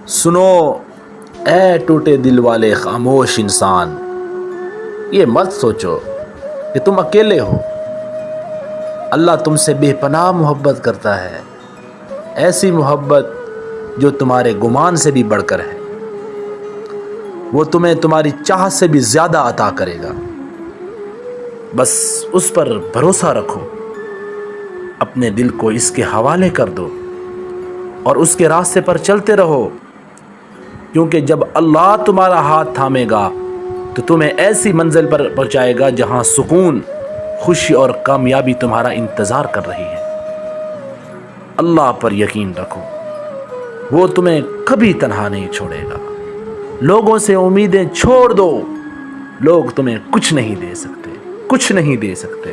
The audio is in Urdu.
سنو اے ٹوٹے دل والے خاموش انسان، یہ مت سوچو کہ تم اکیلے ہو۔ اللہ تم سے بے پناہ محبت کرتا ہے، ایسی محبت جو تمہارے گمان سے بھی بڑھ کر ہے۔ وہ تمہیں تمہاری چاہت سے بھی زیادہ عطا کرے گا، بس اس پر بھروسہ رکھو، اپنے دل کو اس کے حوالے کر دو اور اس کے راستے پر چلتے رہو، کیونکہ جب اللہ تمہارا ہاتھ تھامے گا تو تمہیں ایسی منزل پر پہنچائے گا جہاں سکون، خوشی اور کامیابی تمہارا انتظار کر رہی ہے۔ اللہ پر یقین رکھو، وہ تمہیں کبھی تنہا نہیں چھوڑے گا۔ لوگوں سے امیدیں چھوڑ دو، لوگ تمہیں کچھ نہیں دے سکتے، کچھ نہیں دے سکتے۔